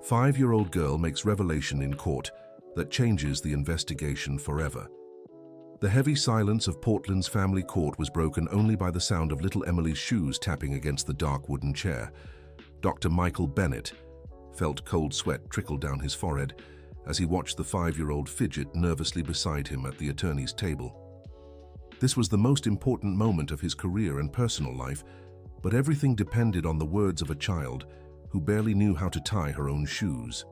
5-year-old girl makes revelation in court that changes the investigation forever. The heavy silence of Portland's family court was broken only by the sound of little Emily's shoes tapping against the dark wooden chair. Dr. Michael Bennett felt cold sweat trickle down his forehead as he watched the 5-year-old fidget nervously beside him at the attorney's table. This was the most important moment of his career and personal life, but everything depended on the words of a child who barely knew how to tie her own shoes.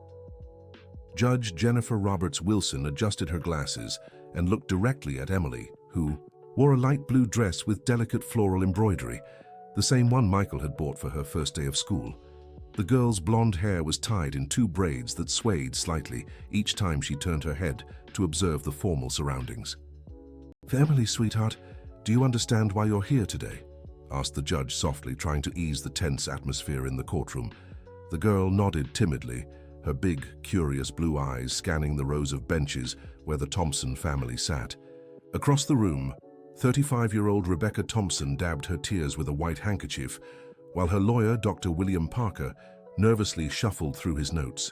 Judge Jennifer Roberts Wilson adjusted her glasses and looked directly at Emily, who wore a light blue dress with delicate floral embroidery, the same one Michael had bought for her first day of school. The girl's blonde hair was tied in 2 braids that swayed slightly each time she turned her head to observe the formal surroundings. "Emily, sweetheart, do you understand why you're here today?" asked the judge softly, trying to ease the tense atmosphere in the courtroom. The girl nodded timidly, her big, curious blue eyes scanning the rows of benches where the Thompson family sat. Across the room, 35-year-old Rebecca Thompson dabbed her tears with a white handkerchief, while her lawyer, Dr. William Parker, nervously shuffled through his notes.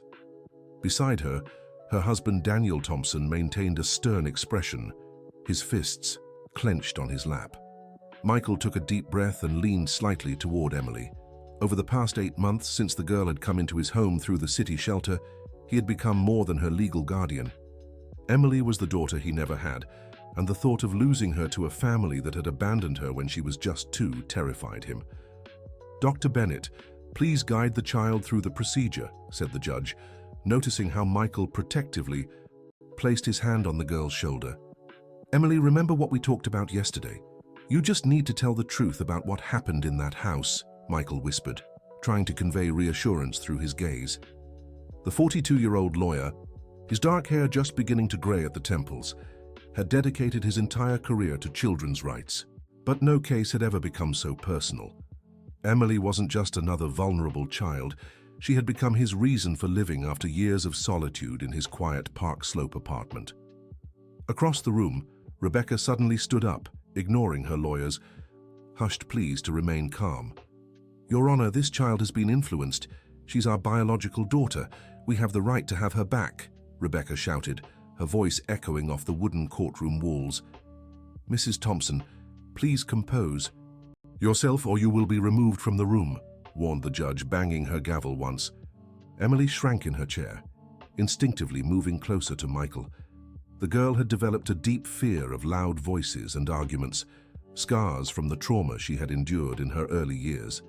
Beside her, her husband Daniel Thompson maintained a stern expression, his fists clenched on his lap. Michael took a deep breath and leaned slightly toward Emily. Over the past 8 months since the girl had come into his home through the city shelter, he had become more than her legal guardian. Emily was the daughter he never had, and the thought of losing her to a family that had abandoned her when she was just 2 terrified him. "Dr. Bennett, please guide the child through the procedure," said the judge, noticing how Michael protectively placed his hand on the girl's shoulder. "Emily, remember what we talked about yesterday? You just need to tell the truth about what happened in that house," Michael whispered, trying to convey reassurance through his gaze. The 42-year-old lawyer, his dark hair just beginning to gray at the temples, had dedicated his entire career to children's rights. But no case had ever become so personal. Emily wasn't just another vulnerable child. She had become his reason for living after years of solitude in his quiet Park Slope apartment. Across the room, Rebecca suddenly stood up, ignoring her lawyer's hushed pleas to remain calm. "Your Honor, this child has been influenced. She's our biological daughter. We have the right to have her back," Rebecca shouted, her voice echoing off the wooden courtroom walls. "Mrs. Thompson, please compose yourself or you will be removed from the room," warned the judge, banging her gavel once. Emily shrank in her chair, instinctively moving closer to Michael. The girl had developed a deep fear of loud voices and arguments, scars from the trauma she had endured in her early years.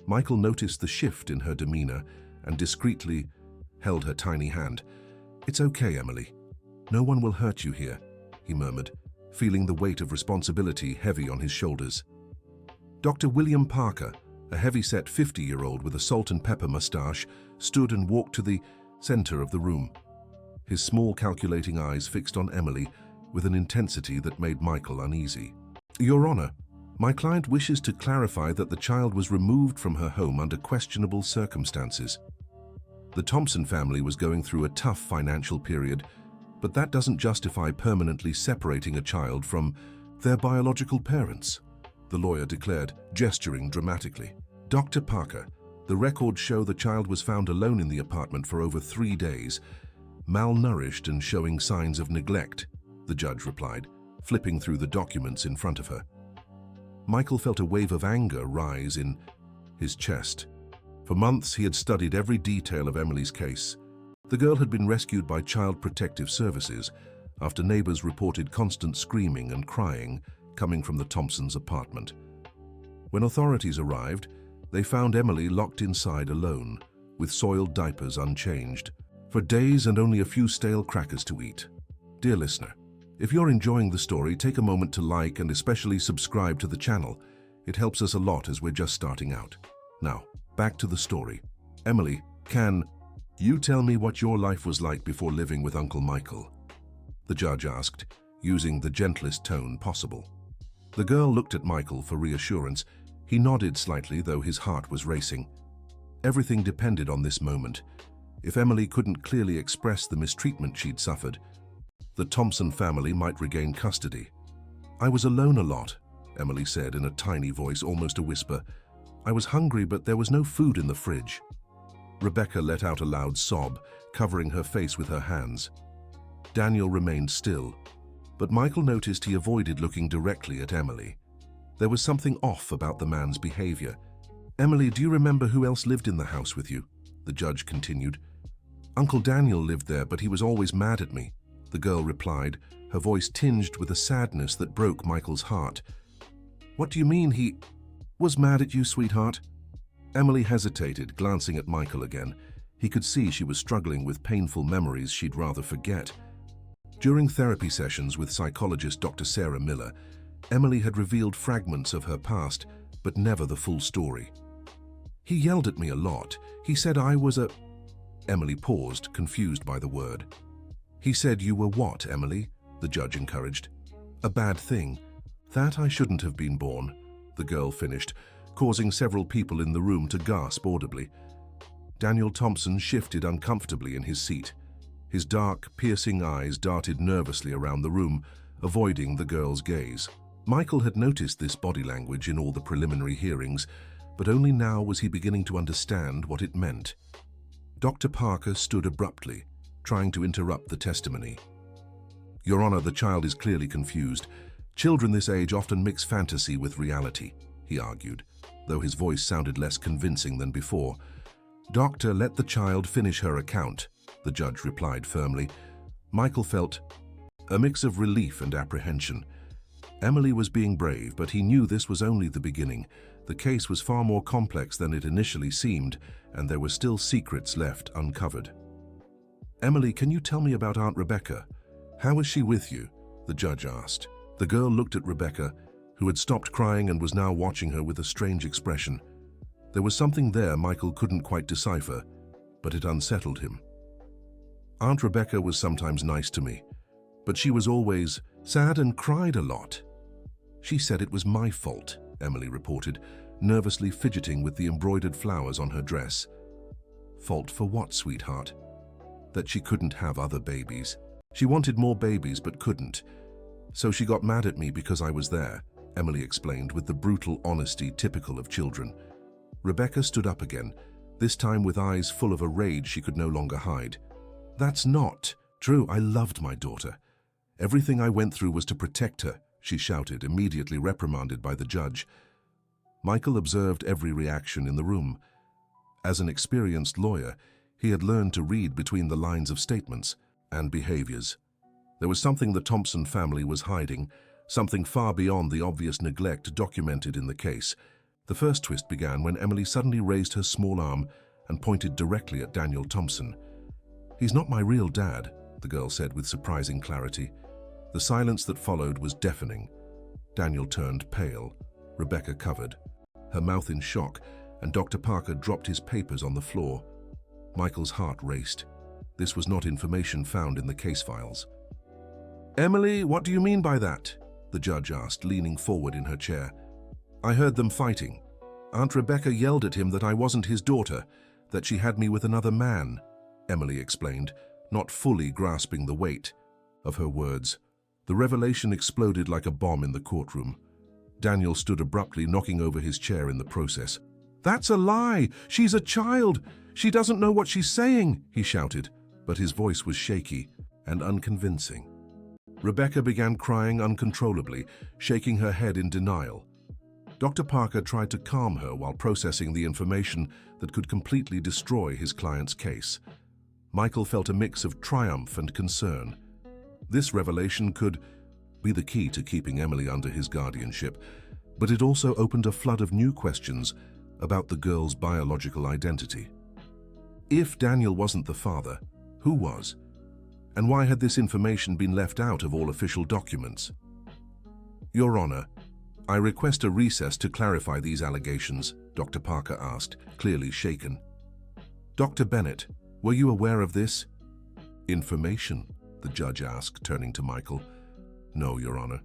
Michael noticed the shift in her demeanor and discreetly held her tiny hand. "It's okay, Emily. No one will hurt you here," he murmured, feeling the weight of responsibility heavy on his shoulders. Dr. William Parker, a heavy-set 50-year-old with a salt and pepper mustache, stood and walked to the center of the room, his small calculating eyes fixed on Emily with an intensity that made Michael uneasy. "Your Honor, my client wishes to clarify that the child was removed from her home under questionable circumstances. The Thompson family was going through a tough financial period, but that doesn't justify permanently separating a child from their biological parents," the lawyer declared, gesturing dramatically. "Dr. Parker, the records show the child was found alone in the apartment for over 3 days, malnourished and showing signs of neglect," the judge replied, flipping through the documents in front of her. Michael felt a wave of anger rise in his chest. For months, he had studied every detail of Emily's case. The girl had been rescued by Child Protective Services after neighbors reported constant screaming and crying coming from the Thompsons' apartment. When authorities arrived, they found Emily locked inside alone, with soiled diapers unchanged, for days and only a few stale crackers to eat. Dear listener, if you're enjoying the story, take a moment to like and especially subscribe to the channel. It helps us a lot as we're just starting out. Now, back to the story. Emily, can you tell me what your life was like before living with Uncle Michael?" the judge asked, using the gentlest tone possible. The girl looked at Michael for reassurance. He nodded slightly, though his heart was racing. Everything depended on this moment. If Emily couldn't clearly express the mistreatment she'd suffered, the Thompson family might regain custody. "I was alone a lot," Emily said in a tiny voice, almost a whisper. "I was hungry, but there was no food in the fridge." Rebecca let out a loud sob, covering her face with her hands. Daniel remained still, but Michael noticed he avoided looking directly at Emily. There was something off about the man's behavior. "Emily, do you remember who else lived in the house with you?" the judge continued. "Uncle Daniel lived there, but he was always mad at me," the girl replied, her voice tinged with a sadness that broke Michael's heart. "What do you mean he was mad at you, sweetheart?" Emily hesitated, glancing at Michael again. He could see she was struggling with painful memories she'd rather forget. During therapy sessions with psychologist Dr. Sarah Miller, Emily had revealed fragments of her past, but never the full story. "He yelled at me a lot. He said I was a—" Emily paused, confused by the word. "He said you were what, Emily?" the judge encouraged. "A bad thing. That I shouldn't have been born," the girl finished, causing several people in the room to gasp audibly. Daniel Thompson shifted uncomfortably in his seat. His dark, piercing eyes darted nervously around the room, avoiding the girl's gaze. Michael had noticed this body language in all the preliminary hearings, but only now was he beginning to understand what it meant. Dr. Parker stood abruptly, trying to interrupt the testimony. "Your Honor, the child is clearly confused. Children this age often mix fantasy with reality," he argued, though his voice sounded less convincing than before. "Doctor, let the child finish her account," the judge replied firmly. Michael felt a mix of relief and apprehension. Emily was being brave, but he knew this was only the beginning. The case was far more complex than it initially seemed, and there were still secrets left uncovered. "Emily, can you tell me about Aunt Rebecca? How is she with you?" the judge asked. The girl looked at Rebecca, who had stopped crying and was now watching her with a strange expression. There was something there Michael couldn't quite decipher, but it unsettled him. "Aunt Rebecca was sometimes nice to me, but she was always sad and cried a lot." "She said it was my fault," Emily reported, nervously fidgeting with the embroidered flowers on her dress. "Fault for what, sweetheart?" "That she couldn't have other babies. She wanted more babies but couldn't. So she got mad at me because I was there," Emily explained with the brutal honesty typical of children. Rebecca stood up again, this time with eyes full of a rage she could no longer hide. "That's not true. I loved my daughter. Everything I went through was to protect her," she shouted, immediately reprimanded by the judge. Michael observed every reaction in the room. As an experienced lawyer, he had learned to read between the lines of statements and behaviors. There was something the Thompson family was hiding, something far beyond the obvious neglect documented in the case. The first twist began when Emily suddenly raised her small arm and pointed directly at Daniel Thompson. "He's not my real dad," the girl said with surprising clarity. The silence that followed was deafening. Daniel turned pale, Rebecca covered, her mouth in shock, and Dr. Parker dropped his papers on the floor. Michael's heart raced. This was not information found in the case files. "Emily, what do you mean by that?" the judge asked, leaning forward in her chair. "I heard them fighting. Aunt Rebecca yelled at him that I wasn't his daughter, that she had me with another man," Emily explained, not fully grasping the weight of her words. The revelation exploded like a bomb in the courtroom. Daniel stood abruptly, knocking over his chair in the process. "That's a lie! She's a child! She doesn't know what she's saying!" he shouted, but his voice was shaky and unconvincing. Rebecca began crying uncontrollably, shaking her head in denial. Dr. Parker tried to calm her while processing the information that could completely destroy his client's case. Michael felt a mix of triumph and concern. This revelation could be the key to keeping Emily under his guardianship, but it also opened a flood of new questions about the girl's biological identity. If Daniel wasn't the father, who was? And why had this information been left out of all official documents? "Your Honor, I request a recess to clarify these allegations," Dr. Parker asked, clearly shaken. "Dr. Bennett, were you aware of this?" "Information?" the judge asked, turning to Michael. "No, Your Honor."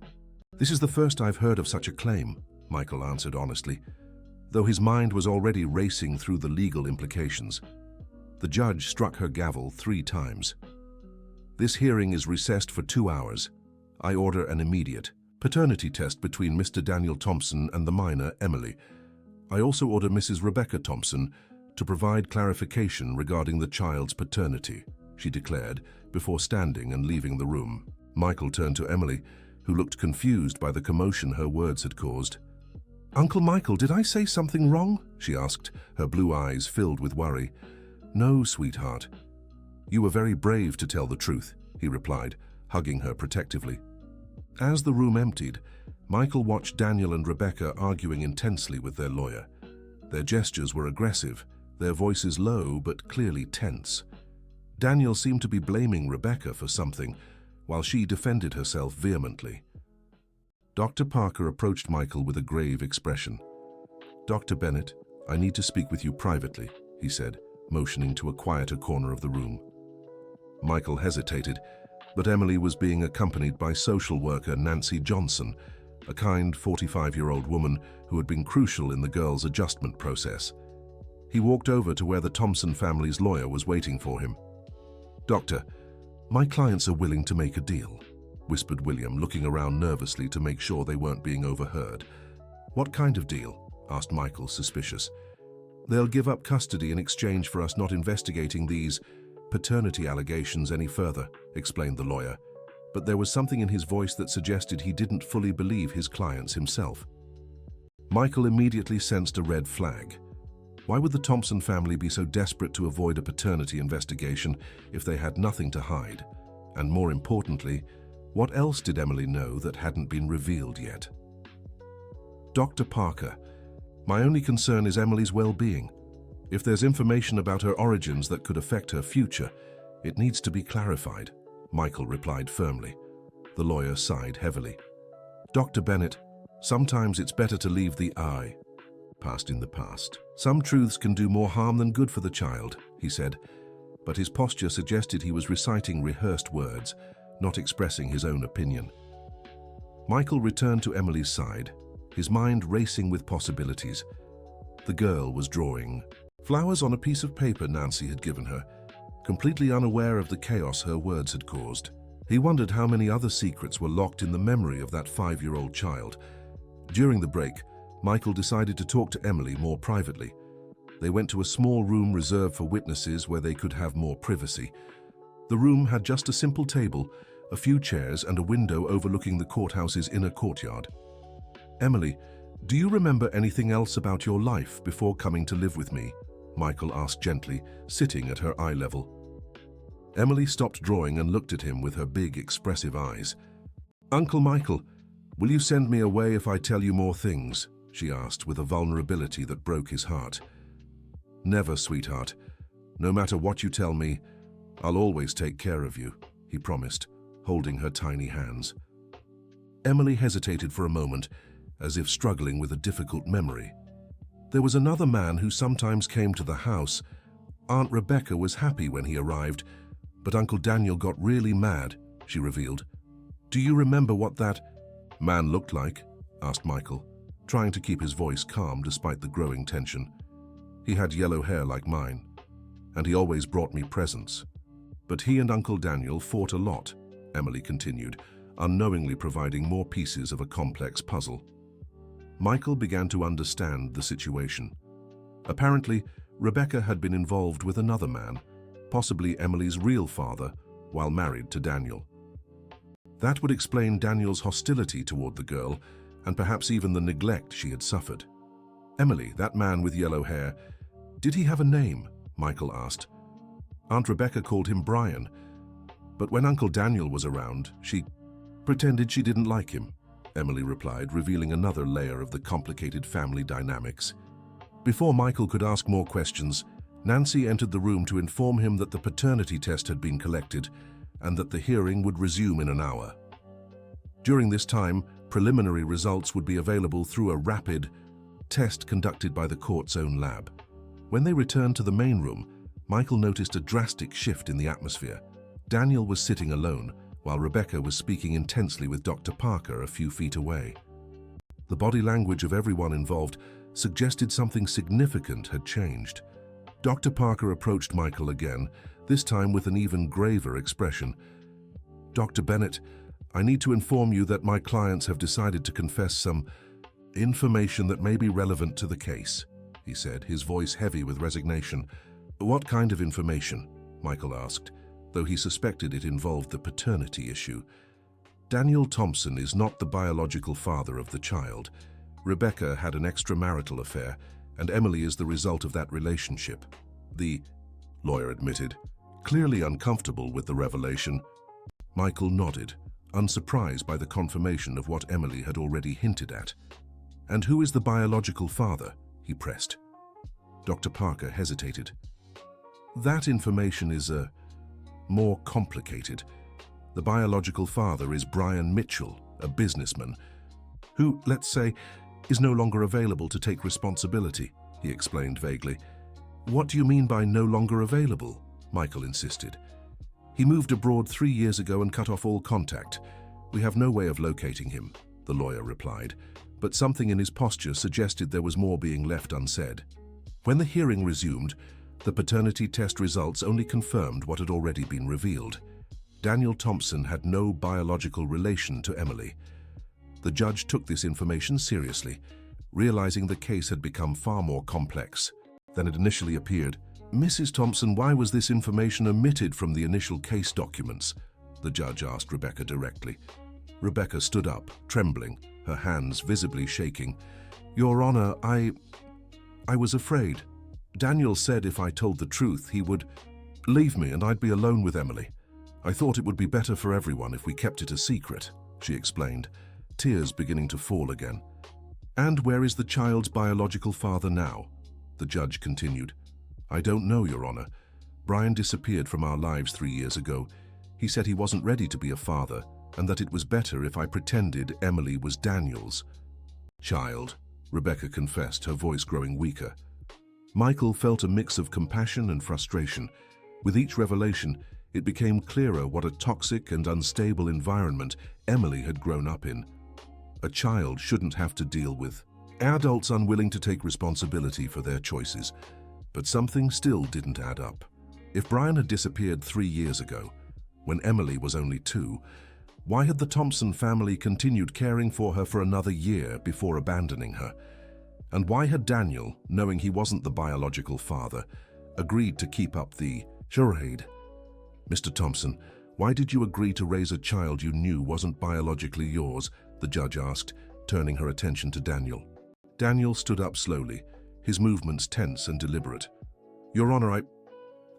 "This is the first I've heard of such a claim," Michael answered honestly, though his mind was already racing through the legal implications. The judge struck her gavel 3 times. "This hearing is recessed for 2 hours. I order an immediate paternity test between Mr. Daniel Thompson and the minor, Emily. I also order Mrs. Rebecca Thompson to provide clarification regarding the child's paternity, she declared, before standing and leaving the room. Michael turned to Emily, who looked confused by the commotion her words had caused. "Uncle Michael, did I say something wrong?" she asked, her blue eyes filled with worry. "No, sweetheart. You were very brave to tell the truth," he replied, hugging her protectively. As the room emptied, Michael watched Daniel and Rebecca arguing intensely with their lawyer. Their gestures were aggressive, their voices low but clearly tense. Daniel seemed to be blaming Rebecca for something, while she defended herself vehemently. Dr. Parker approached Michael with a grave expression. "Dr. Bennett, I need to speak with you privately," he said, motioning to a quieter corner of the room. Michael hesitated, but Emily was being accompanied by social worker Nancy Johnson, a kind 45-year-old woman who had been crucial in the girls' adjustment process. He walked over to where the Thompson family's lawyer was waiting for him. "Doctor, my clients are willing to make a deal," whispered William, looking around nervously to make sure they weren't being overheard. "What kind of deal?" asked Michael, suspicious. "They'll give up custody in exchange for us not investigating these paternity allegations any further," explained the lawyer, but there was something in his voice that suggested he didn't fully believe his clients himself. Michael immediately sensed a red flag. Why would the Thompson family be so desperate to avoid a paternity investigation if they had nothing to hide? And more importantly, what else did Emily know that hadn't been revealed yet? "Dr. Parker, my only concern is Emily's well-being. If there's information about her origins that could affect her future, it needs to be clarified," Michael replied firmly. The lawyer sighed heavily. "Dr. Bennett, sometimes it's better to leave the past in the past. Some truths can do more harm than good for the child," he said, but his posture suggested he was reciting rehearsed words, not expressing his own opinion. Michael returned to Emily's side, his mind racing with possibilities. The girl was drawing flowers on a piece of paper Nancy had given her, completely unaware of the chaos her words had caused. He wondered how many other secrets were locked in the memory of that 5-year-old child. During the break, Michael decided to talk to Emily more privately. They went to a small room reserved for witnesses where they could have more privacy. The room had just a simple table, a few chairs, and a window overlooking the courthouse's inner courtyard. "Emily, do you remember anything else about your life before coming to live with me?" Michael asked gently, sitting at her eye level. Emily stopped drawing and looked at him with her big, expressive eyes. "Uncle Michael, will you send me away if I tell you more things?" she asked with a vulnerability that broke his heart. "Never, sweetheart. No matter what you tell me, I'll always take care of you," he promised, holding her tiny hands. Emily hesitated for a moment, as if struggling with a difficult memory. There was another man who sometimes came to the house. Aunt Rebecca was happy when he arrived, but Uncle Daniel got really mad, she revealed. "Do you remember what that man looked like?" asked Michael, trying to keep his voice calm despite the growing tension. "He had yellow hair like mine, and he always brought me presents. But he and Uncle Daniel fought a lot," Emily continued, unknowingly providing more pieces of a complex puzzle. Michael began to understand the situation. Apparently, Rebecca had been involved with another man, possibly Emily's real father, while married to Daniel. That would explain Daniel's hostility toward the girl, and perhaps even the neglect she had suffered. "Emily, that man with yellow hair, did he have a name?" Michael asked. "Aunt Rebecca called him Brian, but when Uncle Daniel was around, she pretended she didn't like him," Emily replied, revealing another layer of the complicated family dynamics. Before Michael could ask more questions, Nancy entered the room to inform him that the paternity test had been collected and that the hearing would resume in an hour. During this time, preliminary results would be available through a rapid test conducted by the court's own lab. When they returned to the main room, Michael noticed a drastic shift in the atmosphere. Daniel was sitting alone, while Rebecca was speaking intensely with Dr. Parker a few feet away. The body language of everyone involved suggested something significant had changed. Dr. Parker approached Michael again, this time with an even graver expression. "Dr. Bennett, I need to inform you that my clients have decided to confess some information that may be relevant to the case," he said, his voice heavy with resignation. "What kind of information?" Michael asked, though he suspected it involved the paternity issue. "Daniel Thompson is not the biological father of the child. Rebecca had an extramarital affair, and Emily is the result of that relationship," the lawyer admitted, clearly uncomfortable with the revelation. Michael nodded, unsurprised by the confirmation of what Emily had already hinted at. "And who is the biological father?" he pressed. Dr. Parker hesitated. "That information is more complicated. The biological father is Brian Mitchell, a businessman, who, let's say, is no longer available to take responsibility," he explained vaguely. "What do you mean by no longer available?" Michael insisted. "He moved abroad 3 years ago and cut off all contact. We have no way of locating him," the lawyer replied, but something in his posture suggested there was more being left unsaid. When the hearing resumed, the paternity test results only confirmed what had already been revealed. Daniel Thompson had no biological relation to Emily. The judge took this information seriously, realizing the case had become far more complex than it initially appeared. "Mrs. Thompson, why was this information omitted from the initial case documents?" the judge asked Rebecca directly. Rebecca stood up, trembling, her hands visibly shaking. "Your Honor, I was afraid. Daniel said if I told the truth, he would leave me and I'd be alone with Emily. I thought it would be better for everyone if we kept it a secret," she explained, tears beginning to fall again. "And where is the child's biological father now?" the judge continued. "I don't know, Your Honor. Brian disappeared from our lives 3 years ago. He said he wasn't ready to be a father and that it was better if I pretended Emily was Daniel's child," Rebecca confessed, her voice growing weaker. Michael felt a mix of compassion and frustration. With each revelation, it became clearer what a toxic and unstable environment Emily had grown up in. A child shouldn't have to deal with adults unwilling to take responsibility for their choices. But something still didn't add up. If Brian had disappeared 3 years ago, when Emily was only 2, why had the Thompson family continued caring for her for another year before abandoning her? And why had Daniel, knowing he wasn't the biological father, agreed to keep up the charade? "Mr. Thompson, why did you agree to raise a child you knew wasn't biologically yours?" the judge asked, turning her attention to Daniel. Daniel stood up slowly, his movements tense and deliberate. "Your Honor,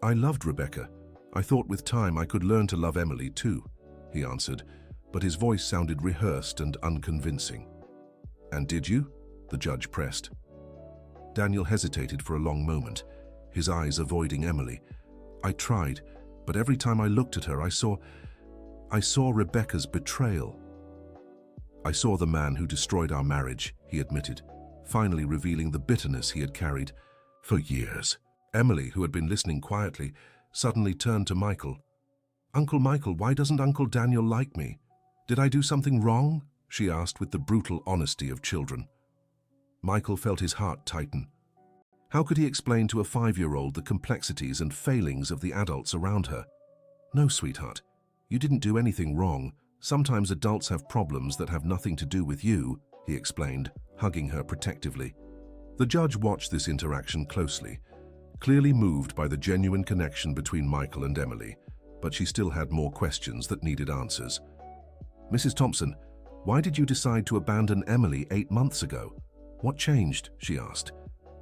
I loved Rebecca. I thought with time I could learn to love Emily too," he answered, but his voice sounded rehearsed and unconvincing. "And did you?" the judge pressed. Daniel hesitated for a long moment, his eyes avoiding Emily. "I tried, but every time I looked at her, I saw Rebecca's betrayal." "I saw the man who destroyed our marriage," he admitted, finally revealing the bitterness he had carried for years. Emily, who had been listening quietly, suddenly turned to Michael. "Uncle Michael, why doesn't Uncle Daniel like me? Did I do something wrong?" she asked with the brutal honesty of children. Michael felt his heart tighten. How could he explain to a 5-year-old the complexities and failings of the adults around her? "No, sweetheart, you didn't do anything wrong. Sometimes adults have problems that have nothing to do with you," he explained, hugging her protectively. The judge watched this interaction closely, clearly moved by the genuine connection between Michael and Emily, but she still had more questions that needed answers. "Mrs. Thompson, why did you decide to abandon Emily 8 months ago? What changed?" she asked.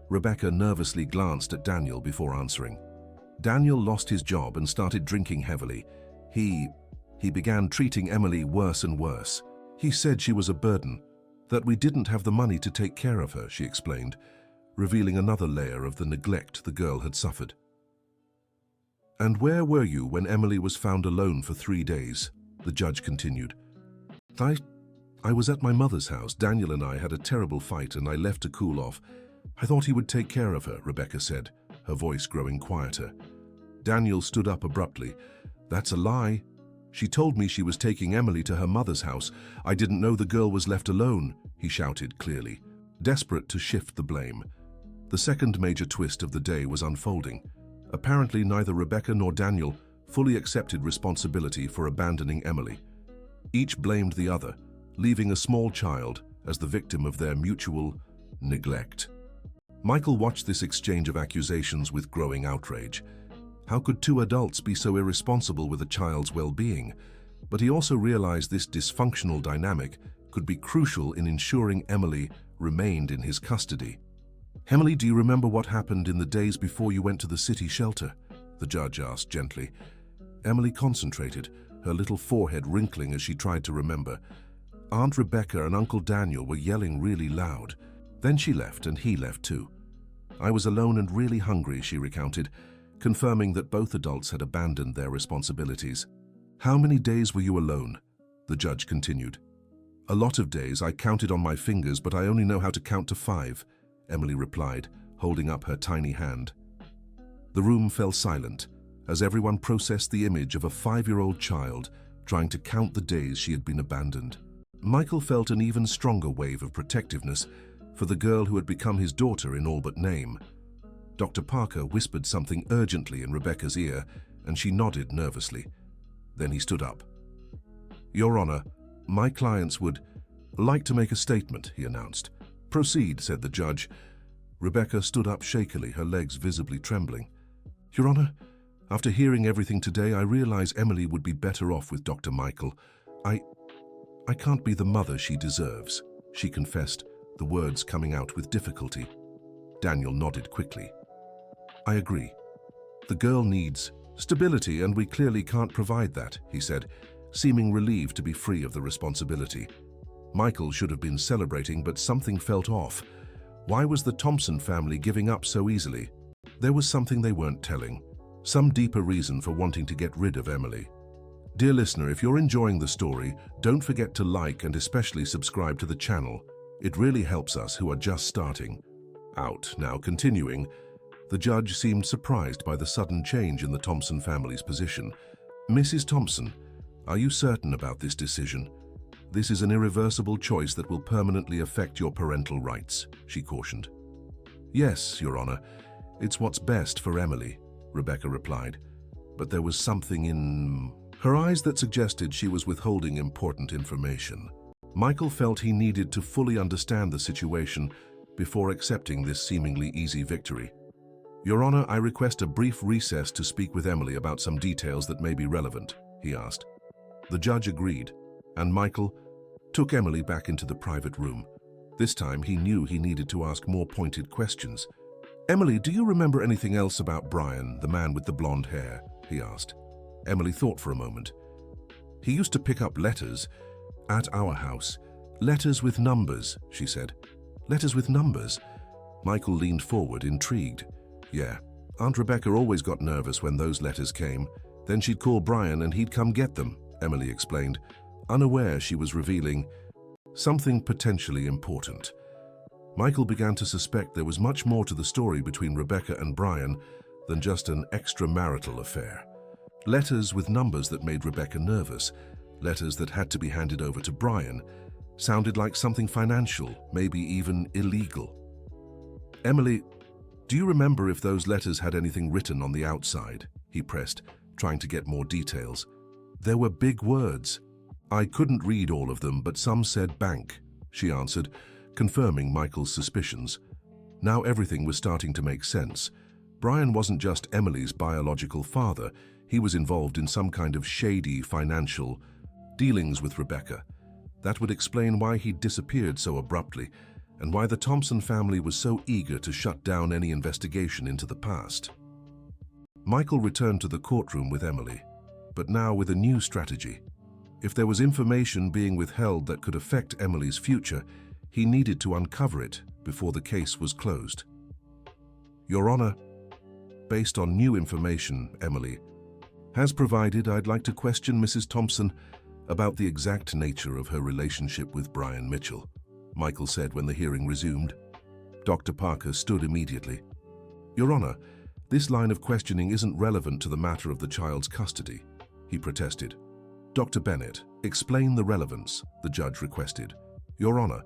Rebecca nervously glanced at Daniel before answering. "Daniel lost his job and started drinking heavily. He began treating Emily worse and worse. He said she was a burden, that we didn't have the money to take care of her," she explained, revealing another layer of the neglect the girl had suffered. "And where were you when Emily was found alone for 3 days?" the judge continued. I was at my mother's house. Daniel and I had a terrible fight and I left to cool off. I thought he would take care of her," Rebecca said, her voice growing quieter. Daniel stood up abruptly. "That's a lie. She told me she was taking Emily to her mother's house. I didn't know the girl was left alone," he shouted clearly, desperate to shift the blame. The second major twist of the day was unfolding. Apparently neither Rebecca nor Daniel fully accepted responsibility for abandoning Emily. Each blamed the other, leaving a small child as the victim of their mutual neglect. Michael watched this exchange of accusations with growing outrage. How could two adults be so irresponsible with a child's well-being? But he also realized this dysfunctional dynamic could be crucial in ensuring Emily remained in his custody. "Emily, do you remember what happened in the days before you went to the city shelter?" the judge asked gently. Emily concentrated, her little forehead wrinkling as she tried to remember. Aunt Rebecca and Uncle Daniel were yelling really loud. Then she left, and he left too. "I was alone and really hungry," she recounted, confirming that both adults had abandoned their responsibilities. "How many days were you alone?" the judge continued. "A lot of days. I counted on my fingers, but I only know how to count to 5, Emily replied, holding up her tiny hand. The room fell silent as everyone processed the image of a 5-year-old child trying to count the days she had been abandoned. Michael felt an even stronger wave of protectiveness for the girl who had become his daughter in all but name. Dr. Parker whispered something urgently in Rebecca's ear, and she nodded nervously. Then he stood up. "Your Honor, my clients would like to make a statement," he announced. "Proceed," said the judge. Rebecca stood up shakily, her legs visibly trembling. "Your Honor, after hearing everything today, I realize Emily would be better off with Dr. Michael. I can't be the mother she deserves," she confessed, the words coming out with difficulty. Daniel nodded quickly. "I agree. The girl needs stability, and we clearly can't provide that," he said, seeming relieved to be free of the responsibility. Michael should have been celebrating, but something felt off. Why was the Thompson family giving up so easily? There was something they weren't telling, some deeper reason for wanting to get rid of Emily. Dear listener, if you're enjoying the story, don't forget to like and especially subscribe to the channel. It really helps us who are just starting out. Now, continuing, the judge seemed surprised by the sudden change in the Thompson family's position. "Mrs. Thompson, are you certain about this decision? This is an irreversible choice that will permanently affect your parental rights," she cautioned. "Yes, Your Honor. It's what's best for Emily," Rebecca replied. But there was something in her eyes that suggested she was withholding important information. Michael felt he needed to fully understand the situation before accepting this seemingly easy victory. "Your Honor, I request a brief recess to speak with Emily about some details that may be relevant," he asked. The judge agreed, and Michael took Emily back into the private room. This time he knew he needed to ask more pointed questions. "Emily, do you remember anything else about Brian, the man with the blonde hair?" he asked. Emily thought for a moment. "He used to pick up letters at our house. Letters with numbers," she said. "Letters with numbers?" Michael leaned forward, intrigued. "Yeah, Aunt Rebecca always got nervous when those letters came. Then she'd call Brian and he'd come get them," Emily explained, unaware she was revealing something potentially important. Michael began to suspect there was much more to the story between Rebecca and Brian than just an extramarital affair. Letters with numbers that made Rebecca nervous, letters that had to be handed over to Brian, sounded like something financial, maybe even illegal. "Emily, do you remember if those letters had anything written on the outside?" he pressed, trying to get more details. "There were big words. I couldn't read all of them, but some said bank," she answered, confirming Michael's suspicions. Now everything was starting to make sense. Brian wasn't just Emily's biological father. He was involved in some kind of shady financial dealings with Rebecca. That would explain why he'd disappeared so abruptly, and why the Thompson family was so eager to shut down any investigation into the past. Michael returned to the courtroom with Emily, but now with a new strategy. If there was information being withheld that could affect Emily's future, he needed to uncover it before the case was closed. "Your Honor, based on new information Emily has provided, I'd like to question Mrs. Thompson about the exact nature of her relationship with Brian Mitchell," Michael said when the hearing resumed. Dr. Parker stood immediately. "Your Honor, this line of questioning isn't relevant to the matter of the child's custody," he protested. "Dr. Bennett, explain the relevance," the judge requested. "Your Honor,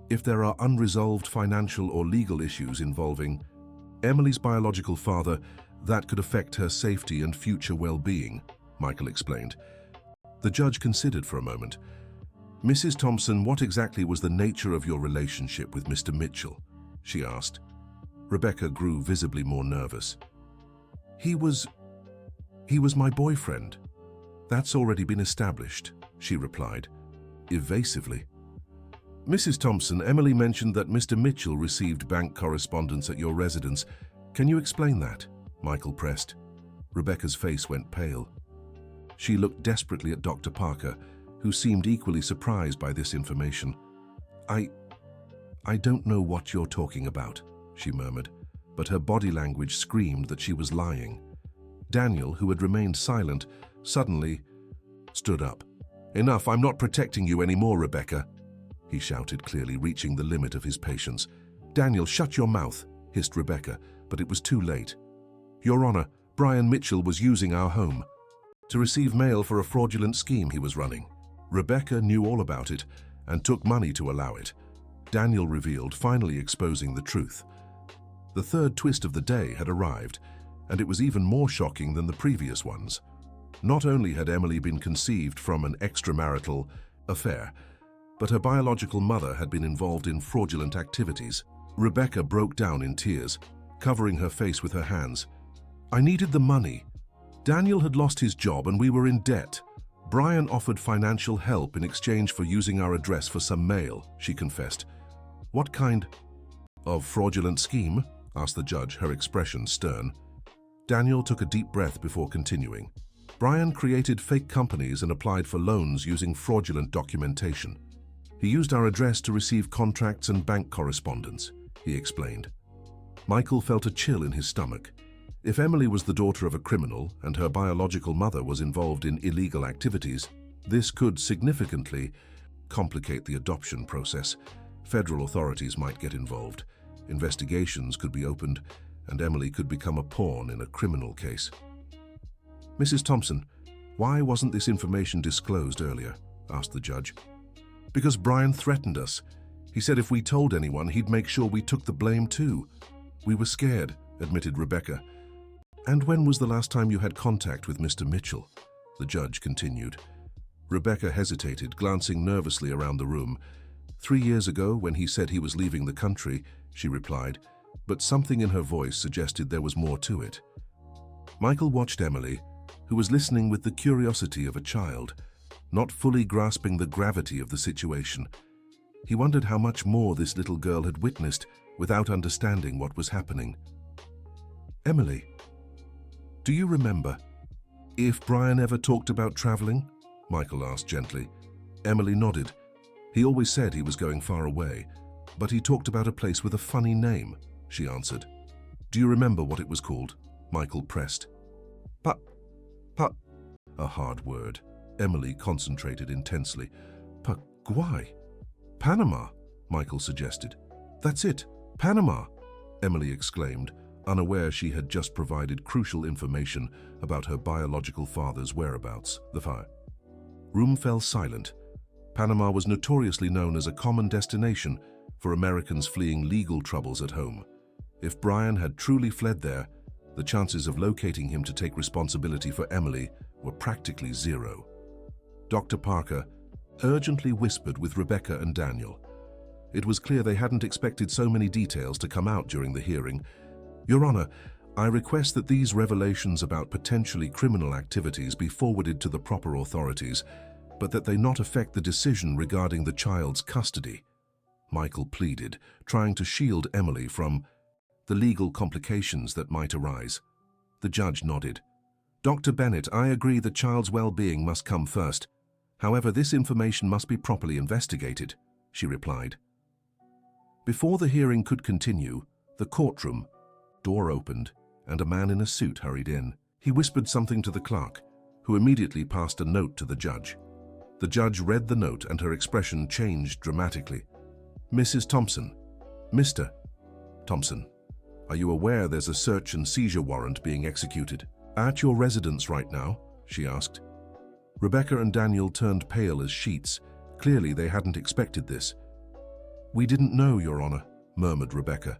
if there are unresolved financial or legal issues involving Emily's biological father, that could affect her safety and future well-being," Michael explained. The judge considered for a moment. "Mrs. Thompson, what exactly was the nature of your relationship with Mr. Mitchell?" she asked. Rebecca grew visibly more nervous. He was my boyfriend. That's already been established, she replied, evasively. Mrs. Thompson, Emily mentioned that Mr. Mitchell received bank correspondence at your residence. Can you explain that? Michael pressed. Rebecca's face went pale. She looked desperately at Dr. Parker, who seemed equally surprised by this information. I don't know what you're talking about, she murmured, but her body language screamed that she was lying. Daniel, who had remained silent, suddenly stood up. Enough, I'm not protecting you anymore, Rebecca, he shouted, clearly reaching the limit of his patience. Daniel, shut your mouth, hissed Rebecca, but it was too late. Your Honor, Brian Mitchell was using our home to receive mail for a fraudulent scheme he was running. Rebecca knew all about it and took money to allow it. Daniel revealed, finally exposing the truth. The third twist of the day had arrived, and it was even more shocking than the previous ones. Not only had Emily been conceived from an extramarital affair, but her biological mother had been involved in fraudulent activities. Rebecca broke down in tears, covering her face with her hands. I needed the money. Daniel had lost his job and we were in debt. Brian offered financial help in exchange for using our address for some mail, she confessed. What kind of fraudulent scheme? Asked the judge, her expression stern. Daniel took a deep breath before continuing. Brian created fake companies and applied for loans using fraudulent documentation. He used our address to receive contracts and bank correspondence, he explained. Michael felt a chill in his stomach. If Emily was the daughter of a criminal and her biological mother was involved in illegal activities, this could significantly complicate the adoption process. Federal authorities might get involved. Investigations could be opened, and Emily could become a pawn in a criminal case. Mrs. Thompson, why wasn't this information disclosed earlier? Asked the judge. Because Brian threatened us. He said if we told anyone, he'd make sure we took the blame too. We were scared, admitted Rebecca. And when was the last time you had contact with Mr. Mitchell? The judge continued. Rebecca hesitated, glancing nervously around the room. 3 years ago, when he said he was leaving the country, she replied, but something in her voice suggested there was more to it. Michael watched Emily, who was listening with the curiosity of a child, not fully grasping the gravity of the situation. He wondered how much more this little girl had witnessed without understanding what was happening. Emily, do you remember if Brian ever talked about traveling? Michael asked gently. Emily nodded. He always said he was going far away, but he talked about a place with a funny name, she answered. Do you remember what it was called? Michael pressed. A hard word. Emily concentrated intensely. Paraguay? Panama, Michael suggested. That's it, Panama, Emily exclaimed, unaware she had just provided crucial information about her biological father's whereabouts. The fire. Room fell silent. Panama was notoriously known as a common destination for Americans fleeing legal troubles at home. If Brian had truly fled there, the chances of locating him to take responsibility for Emily were practically zero. Dr. Parker urgently whispered with Rebecca and Daniel. It was clear they hadn't expected so many details to come out during the hearing. Your Honor, I request that these revelations about potentially criminal activities be forwarded to the proper authorities, but that they not affect the decision regarding the child's custody. Michael pleaded, trying to shield Emily from the legal complications that might arise. The judge nodded. Dr. Bennett, I agree the child's well-being must come first. However, this information must be properly investigated, she replied. Before the hearing could continue, the courtroom door opened and a man in a suit hurried in. He whispered something to the clerk, who immediately passed a note to the judge. The judge read the note and her expression changed dramatically. Mrs. Thompson, Mr. Thompson, are you aware there's a search and seizure warrant being executed at your residence right now? She asked. Rebecca and Daniel turned pale as sheets. Clearly they hadn't expected this. We didn't know, Your Honor, murmured Rebecca.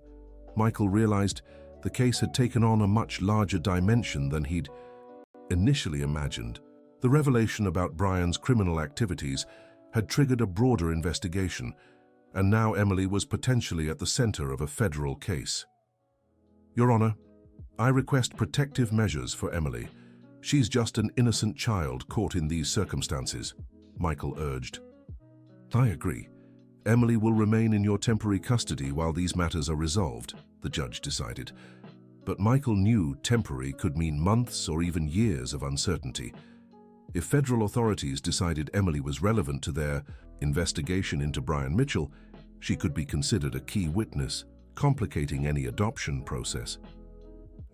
Michael realized the case had taken on a much larger dimension than he'd initially imagined. The revelation about Brian's criminal activities had triggered a broader investigation, and now Emily was potentially at the center of a federal case. Your Honor, I request protective measures for Emily. She's just an innocent child caught in these circumstances, Michael urged. I agree. Emily will remain in your temporary custody while these matters are resolved, the judge decided. But Michael knew temporary could mean months or even years of uncertainty. If federal authorities decided Emily was relevant to their investigation into Brian Mitchell, she could be considered a key witness, complicating any adoption process.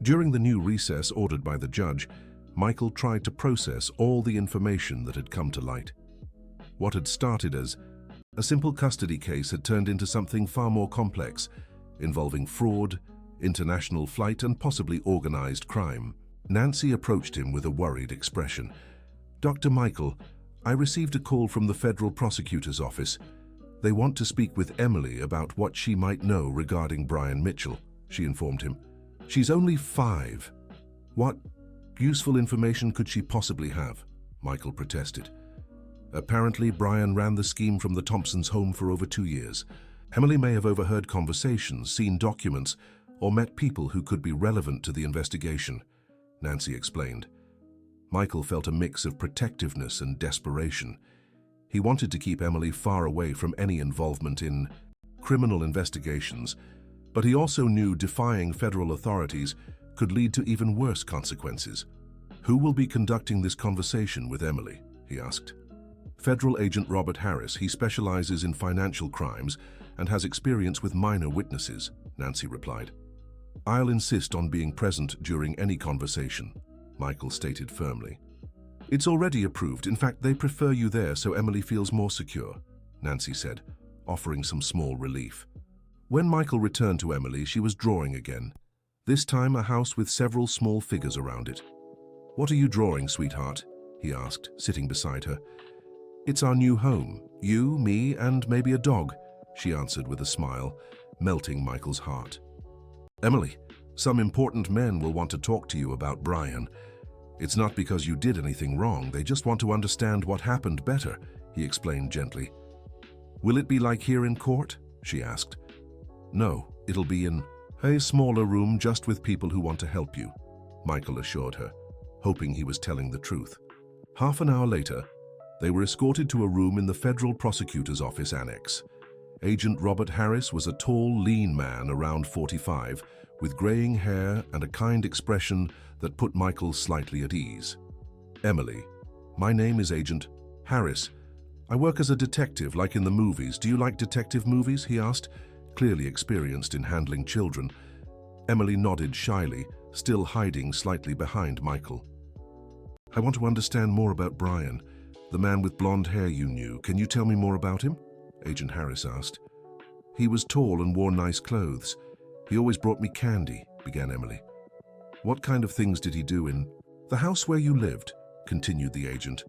During the new recess ordered by the judge, Michael tried to process all the information that had come to light. What had started as a simple custody case had turned into something far more complex, involving fraud, international flight, and possibly organized crime. Nancy approached him with a worried expression. Dr. Michael, I received a call from the federal prosecutor's office. They want to speak with Emily about what she might know regarding Brian Mitchell, she informed him. She's only 5. What useful information could she possibly have? Michael protested. Apparently, Brian ran the scheme from the Thompsons' home for over 2 years. Emily may have overheard conversations, seen documents, or met people who could be relevant to the investigation, Nancy explained. Michael felt a mix of protectiveness and desperation. He wanted to keep Emily far away from any involvement in criminal investigations, but he also knew defying federal authorities could lead to even worse consequences. Who will be conducting this conversation with Emily? He asked. Federal Agent Robert Harris. He specializes in financial crimes and has experience with minor witnesses, Nancy replied. I'll insist on being present during any conversation, Michael stated firmly. It's already approved. In fact, they prefer you there so Emily feels more secure, Nancy said, offering some small relief. When Michael returned to Emily, she was drawing again, this time a house with several small figures around it. What are you drawing, sweetheart? He asked, sitting beside her. It's our new home. You, me, and maybe a dog, she answered with a smile, melting Michael's heart. Emily, some important men will want to talk to you about Brian. It's not because you did anything wrong, they just want to understand what happened better, he explained gently. Will it be like here in court? She asked. No, it'll be in a smaller room just with people who want to help you, Michael assured her, hoping he was telling the truth. Half an hour later, they were escorted to a room in the federal prosecutor's office annex. Agent Robert Harris was a tall, lean man around 45, with graying hair and a kind expression that put Michael slightly at ease. Emily, my name is Agent Harris. I work as a detective, like in the movies. Do you like detective movies? He asked, clearly experienced in handling children. Emily nodded shyly, still hiding slightly behind Michael. I want to understand more about Brian, the man with blonde hair you knew. Can you tell me more about him? Agent Harris asked. He was tall and wore nice clothes. He always brought me candy, began Emily. What kind of things did he do in the house where you lived? Continued the agent.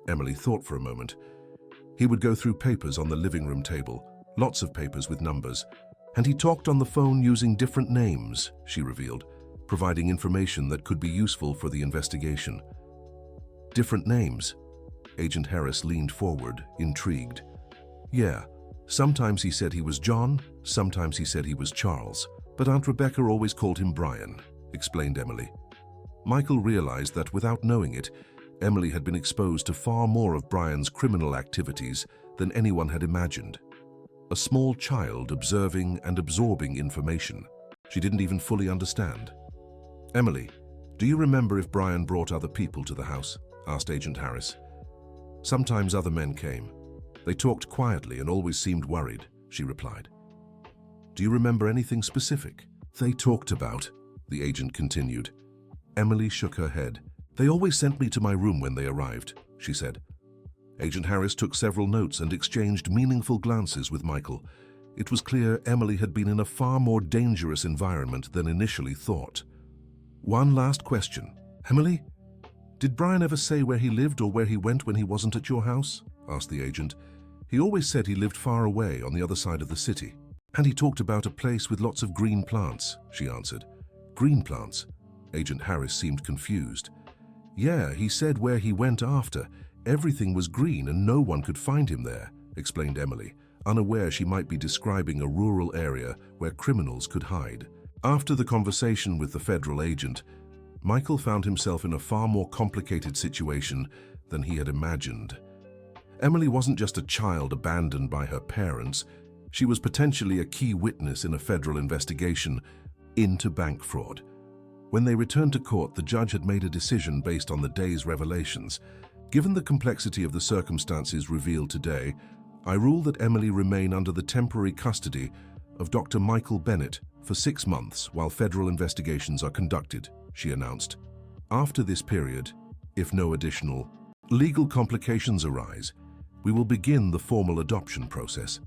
Emily thought for a moment. He would go through papers on the living room table, lots of papers with numbers, and he talked on the phone using different names, she revealed, providing information that could be useful for the investigation. Different names? Agent Harris leaned forward, intrigued. Yeah, sometimes he said he was John, sometimes he said he was Charles, but Aunt Rebecca always called him Brian, explained Emily. Michael realized that without knowing it, Emily had been exposed to far more of Brian's criminal activities than anyone had imagined. A small child observing and absorbing information she didn't even fully understand. Emily, do you remember if Brian brought other people to the house? Asked Agent Harris. Sometimes other men came. They talked quietly and always seemed worried, she replied. Do you remember anything specific they talked about? The agent continued. Emily shook her head. They always sent me to my room when they arrived, she said. Agent Harris took several notes and exchanged meaningful glances with Michael. It was clear Emily had been in a far more dangerous environment than initially thought. One last question. Emily, did Brian ever say where he lived or where he went when he wasn't at your house? Asked the agent. He always said he lived far away on the other side of the city. And he talked about a place with lots of green plants, she answered. Green plants? Agent Harris seemed confused. Yeah, he said where he went after. Everything was green and no one could find him there, explained Emily, unaware she might be describing a rural area where criminals could hide. After the conversation with the federal agent, Michael found himself in a far more complicated situation than he had imagined. Emily wasn't just a child abandoned by her parents. She was potentially a key witness in a federal investigation into bank fraud. When they returned to court, the judge had made a decision based on the day's revelations. Given the complexity of the circumstances revealed today, I rule that Emily remain under the temporary custody of Dr. Michael Bennett for 6 months while federal investigations are conducted, she announced. After this period, if no additional legal complications arise, we will begin the formal adoption process.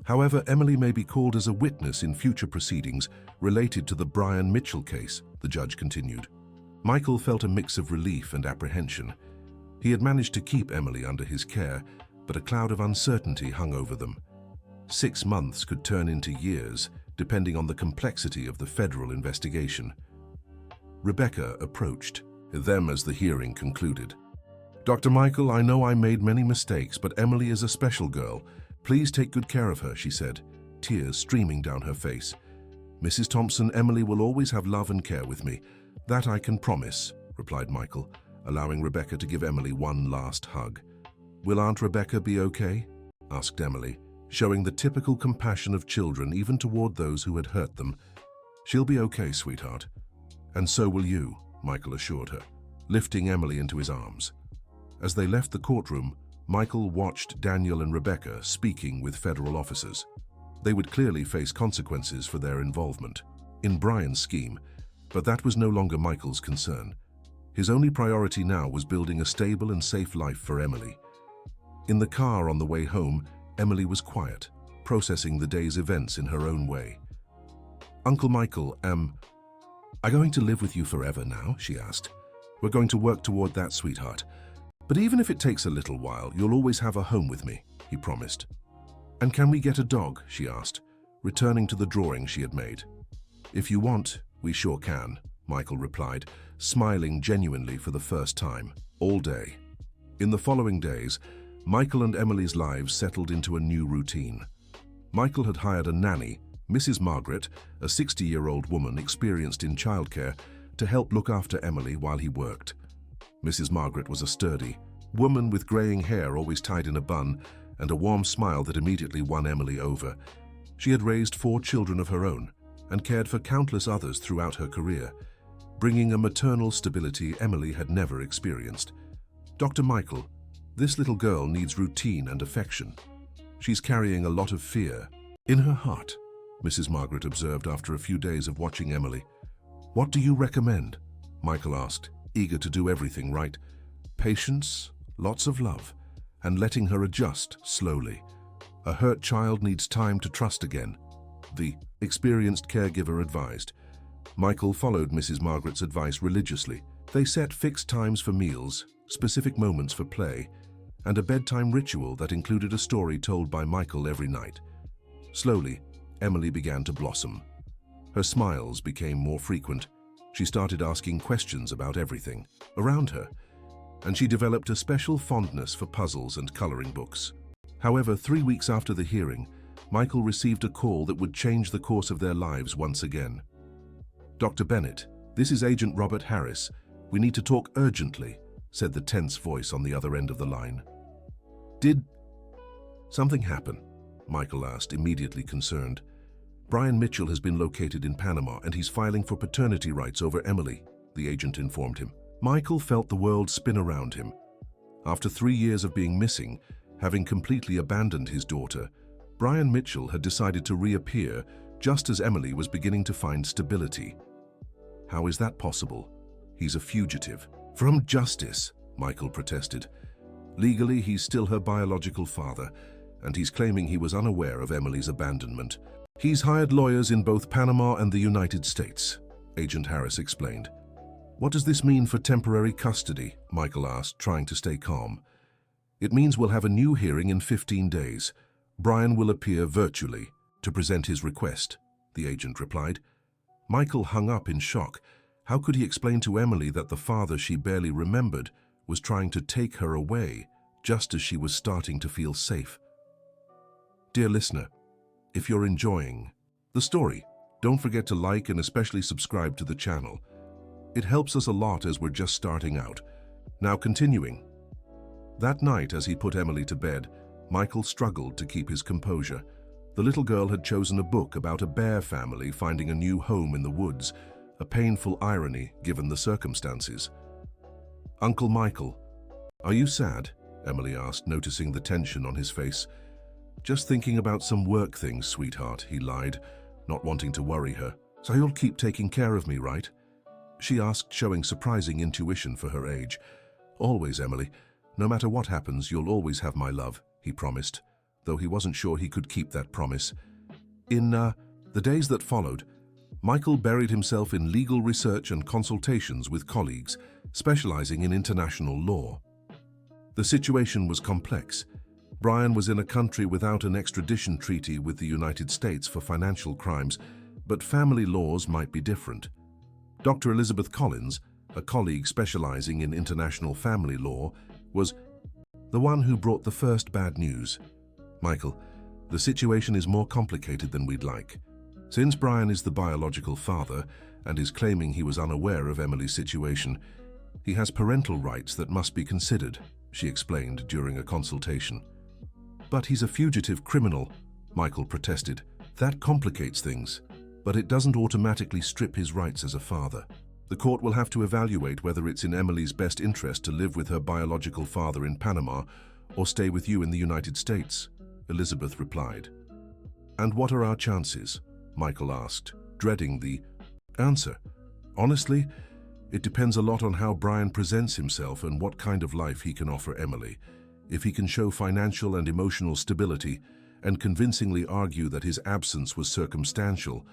However, Emily may be called as a witness in future proceedings related to the Brian Mitchell case, the judge continued. Michael felt a mix of relief and apprehension. He had managed to keep Emily under his care, but a cloud of uncertainty hung over them. 6 months could turn into years, depending on the complexity of the federal investigation. Rebecca approached them as the hearing concluded. "Dr. Michael, I know I made many mistakes, but Emily is a special girl. Please take good care of her," she said, tears streaming down her face. "Mrs. Thompson, Emily will always have love and care with me. That I can promise," replied Michael, allowing Rebecca to give Emily one last hug. "Will Aunt Rebecca be okay?" asked Emily, showing the typical compassion of children even toward those who had hurt them. "She'll be okay, sweetheart. And so will you," Michael assured her, lifting Emily into his arms. As they left the courtroom, Michael watched Daniel and Rebecca speaking with federal officers. They would clearly face consequences for their involvement in Brian's scheme, but that was no longer Michael's concern. His only priority now was building a stable and safe life for Emily. In the car on the way home, Emily was quiet, processing the day's events in her own way. "Uncle Michael, am I going to live with you forever now?" she asked. "We're going to work toward that, sweetheart. But even if it takes a little while, you'll always have a home with me," he promised. "And can we get a dog?" she asked, returning to the drawing she had made. "If you want, we sure can," Michael replied, smiling genuinely for the first time all day. In the following days, Michael and Emily's lives settled into a new routine. Michael had hired a nanny, Mrs. Margaret, a 60-year-old woman experienced in childcare, to help look after Emily while he worked. Mrs. Margaret was a sturdy woman with graying hair always tied in a bun and a warm smile that immediately won Emily over. She had raised 4 children of her own and cared for countless others throughout her career, bringing a maternal stability Emily had never experienced. "Dr. Michael, this little girl needs routine and affection. She's carrying a lot of fear in her heart," Mrs. Margaret observed after a few days of watching Emily. "What do you recommend?" Michael asked, eager to do everything right. "Patience, lots of love, and letting her adjust slowly. A hurt child needs time to trust again," the experienced caregiver advised. Michael followed Mrs. Margaret's advice religiously. They set fixed times for meals, specific moments for play, and a bedtime ritual that included a story told by Michael every night. Slowly, Emily began to blossom. Her smiles became more frequent. She started asking questions about everything around her, and she developed a special fondness for puzzles and coloring books. However, 3 weeks after the hearing, Michael received a call that would change the course of their lives once again. "Dr. Bennett, this is Agent Robert Harris. We need to talk urgently," said the tense voice on the other end of the line. "Did something happen?" Michael asked, immediately concerned. "Brian Mitchell has been located in Panama and he's filing for paternity rights over Emily," the agent informed him. Michael felt the world spin around him. After 3 years of being missing, having completely abandoned his daughter, Brian Mitchell had decided to reappear just as Emily was beginning to find stability. "How is that possible? He's a fugitive from justice," Michael protested. "Legally, he's still her biological father, and he's claiming he was unaware of Emily's abandonment. He's hired lawyers in both Panama and the United States," Agent Harris explained. "What does this mean for temporary custody?" Michael asked, trying to stay calm. "It means we'll have a new hearing in 15 days. Brian will appear virtually to present his request," the agent replied. Michael hung up in shock. How could he explain to Emily that the father she barely remembered was trying to take her away just as she was starting to feel safe? Dear listener, if you're enjoying the story, Don't forget to like and especially subscribe to the channel. It helps us a lot as we're just starting out. Now continuing. That night, as he put Emily to bed, Michael struggled to keep his composure. The little girl had chosen a book about a bear family finding a new home in the woods, a painful irony given the circumstances. "Uncle Michael, are you sad?" Emily asked, noticing the tension on his face. "Just thinking about some work things, sweetheart," he lied, not wanting to worry her. "So you'll keep taking care of me, right?" she asked, showing surprising intuition for her age. "Always, Emily. No matter what happens, you'll always have my love," he promised, though he wasn't sure he could keep that promise. In the days that followed, Michael buried himself in legal research and consultations with colleagues, specializing in international law. The situation was complex. Brian was in a country without an extradition treaty with the United States for financial crimes, but family laws might be different. Dr. Elizabeth Collins, a colleague specializing in international family law, was the one who brought the first bad news. "Michael, the situation is more complicated than we'd like. Since Brian is the biological father and is claiming he was unaware of Emily's situation, he has parental rights that must be considered," she explained during a consultation. "But he's a fugitive criminal," Michael protested. "That complicates things, but it doesn't automatically strip his rights as a father. The court will have to evaluate whether it's in Emily's best interest to live with her biological father in Panama or stay with you in the United States," Elizabeth replied. "And what are our chances?" Michael asked, dreading the answer. "Honestly, it depends a lot on how Brian presents himself and what kind of life he can offer Emily. If he can show financial and emotional stability and convincingly argue that his absence was circumstantial."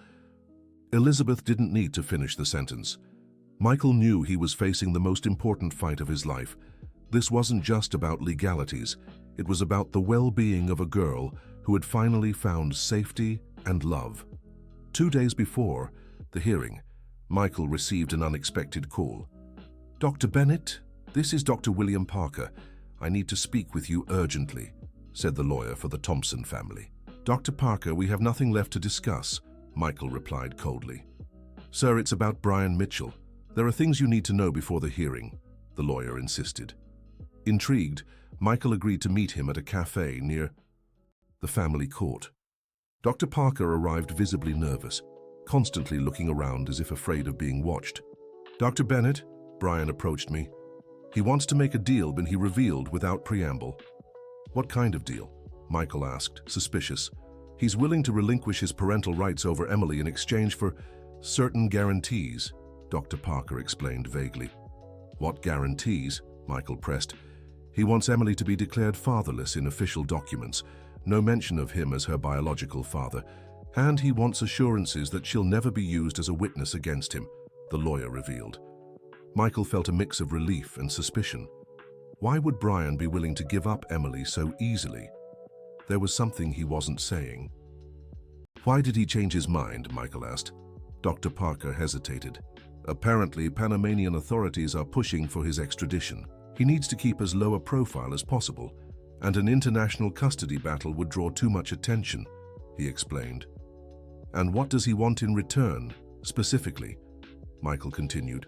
Elizabeth didn't need to finish the sentence. Michael knew he was facing the most important fight of his life. This wasn't just about legalities. It was about the well-being of a girl who had finally found safety and love. 2 days before the hearing, Michael received an unexpected call. "Dr. Bennett, this is Dr. William Parker. I need to speak with you urgently," said the lawyer for the Thompson family. "Dr. Parker, we have nothing left to discuss," Michael replied coldly. "Sir, it's about Brian Mitchell. There are things you need to know before the hearing," the lawyer insisted. Intrigued, Michael agreed to meet him at a cafe near the family court. Dr. Parker arrived visibly nervous, constantly looking around as if afraid of being watched. "Dr. Bennett," Brian approached me. "He wants to make a deal, but he revealed without preamble." "What kind of deal?" Michael asked, suspicious. "He's willing to relinquish his parental rights over Emily in exchange for certain guarantees," Dr. Parker explained vaguely. "What guarantees?" Michael pressed. "He wants Emily to be declared fatherless in official documents, no mention of him as her biological father, and he wants assurances that she'll never be used as a witness against him," the lawyer revealed. Michael felt a mix of relief and suspicion. Why would Brian be willing to give up Emily so easily? There was something he wasn't saying. "Why did he change his mind?" Michael asked. Dr. Parker hesitated. "Apparently, Panamanian authorities are pushing for his extradition. He needs to keep as low a profile as possible, and an international custody battle would draw too much attention," he explained. "And what does he want in return, specifically?" Michael continued.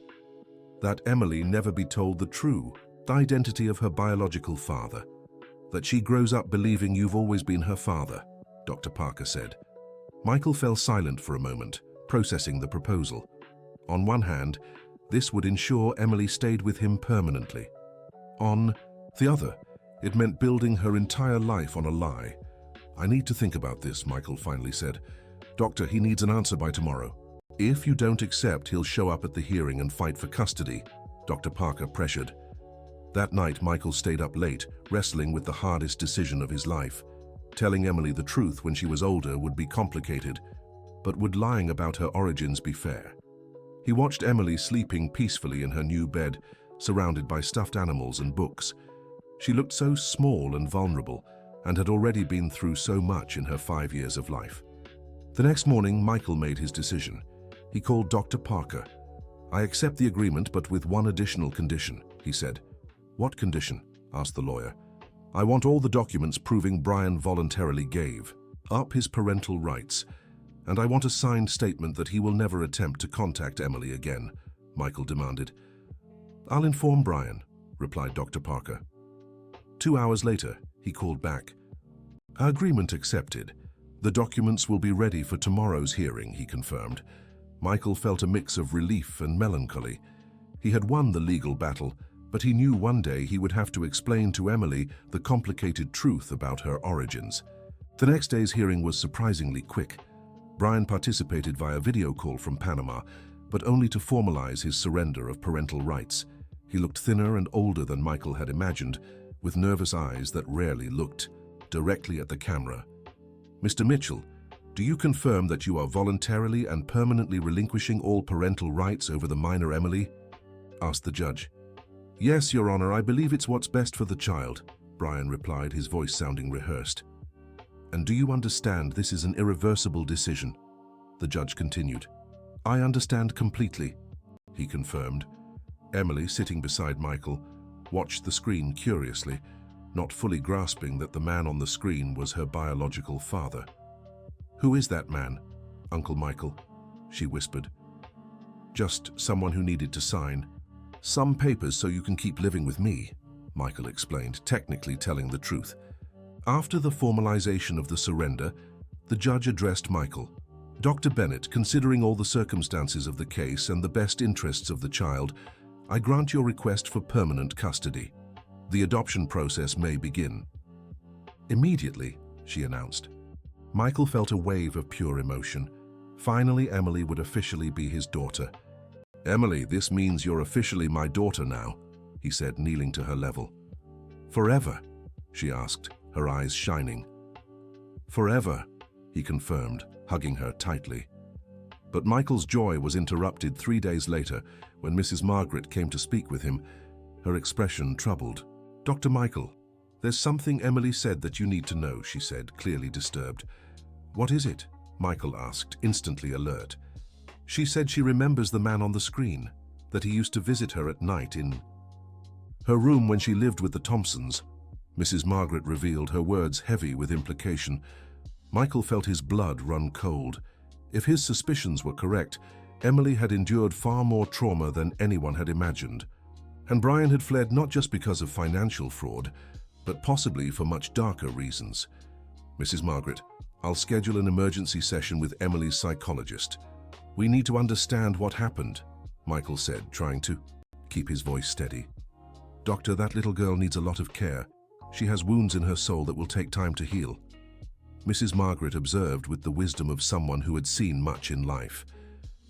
"That Emily never be told the true identity of her biological father. That she grows up believing you've always been her father," Dr. Parker said. Michael fell silent for a moment, processing the proposal. On one hand, this would ensure Emily stayed with him permanently. On the other, it meant building her entire life on a lie. "I need to think about this," Michael finally said. "Doctor, he needs an answer by tomorrow." "If you don't accept, he'll show up at the hearing and fight for custody," Dr. Parker pressured. That night, Michael stayed up late, wrestling with the hardest decision of his life. Telling Emily the truth when she was older would be complicated, but would lying about her origins be fair? He watched Emily sleeping peacefully in her new bed, surrounded by stuffed animals and books. She looked so small and vulnerable, and had already been through so much in her 5 years of life. The next morning, Michael made his decision. He called Dr. Parker. "I accept the agreement, but with one additional condition," he said. "What condition?" asked the lawyer. "I want all the documents proving Brian voluntarily gave up his parental rights. "And I want a signed statement that he will never attempt to contact Emily again," Michael demanded. "I'll inform Brian," replied Dr. Parker. 2 hours later, he called back. "Agreement accepted. The documents will be ready for tomorrow's hearing," he confirmed. Michael felt a mix of relief and melancholy. He had won the legal battle, but he knew one day he would have to explain to Emily the complicated truth about her origins. The next day's hearing was surprisingly quick. Brian participated via video call from Panama, but only to formalize his surrender of parental rights. He looked thinner and older than Michael had imagined, with nervous eyes that rarely looked directly at the camera. "Mr. Mitchell, do you confirm that you are voluntarily and permanently relinquishing all parental rights over the minor Emily?" asked the judge. "Yes, Your Honor, I believe it's what's best for the child," Brian replied, his voice sounding rehearsed. "And do you understand this is an irreversible decision?" the judge continued. "I understand completely," he confirmed. Emily, sitting beside Michael, watched the screen curiously, not fully grasping that the man on the screen was her biological father. "Who is that man, Uncle Michael?" she whispered. "Just someone who needed to sign some papers so you can keep living with me," Michael explained, technically telling the truth. After the formalization of the surrender, the judge addressed Michael. "Dr. Bennett, considering all the circumstances of the case and the best interests of the child, I grant your request for permanent custody. The adoption process may begin." "Immediately," she announced. Michael felt a wave of pure emotion. Finally, Emily would officially be his daughter. "Emily, this means you're officially my daughter now," he said, kneeling to her level. "Forever?" she asked, her eyes shining. "Forever," he confirmed, hugging her tightly. But Michael's joy was interrupted 3 days later when Mrs. Margaret came to speak with him, her expression troubled. "Dr. Michael, there's something Emily said that you need to know," she said, clearly disturbed. "What is it?" Michael asked, instantly alert. "She said she remembers the man on the screen, that he used to visit her at night in her room when she lived with the Thompsons." Mrs. Margaret revealed, her words heavy with implication. Michael felt his blood run cold. If his suspicions were correct, Emily had endured far more trauma than anyone had imagined. And Brian had fled not just because of financial fraud, but possibly for much darker reasons. "Mrs. Margaret, I'll schedule an emergency session with Emily's psychologist. We need to understand what happened," Michael said, trying to keep his voice steady. "Doctor, that little girl needs a lot of care. She has wounds in her soul that will take time to heal." Mrs. Margaret observed with the wisdom of someone who had seen much in life.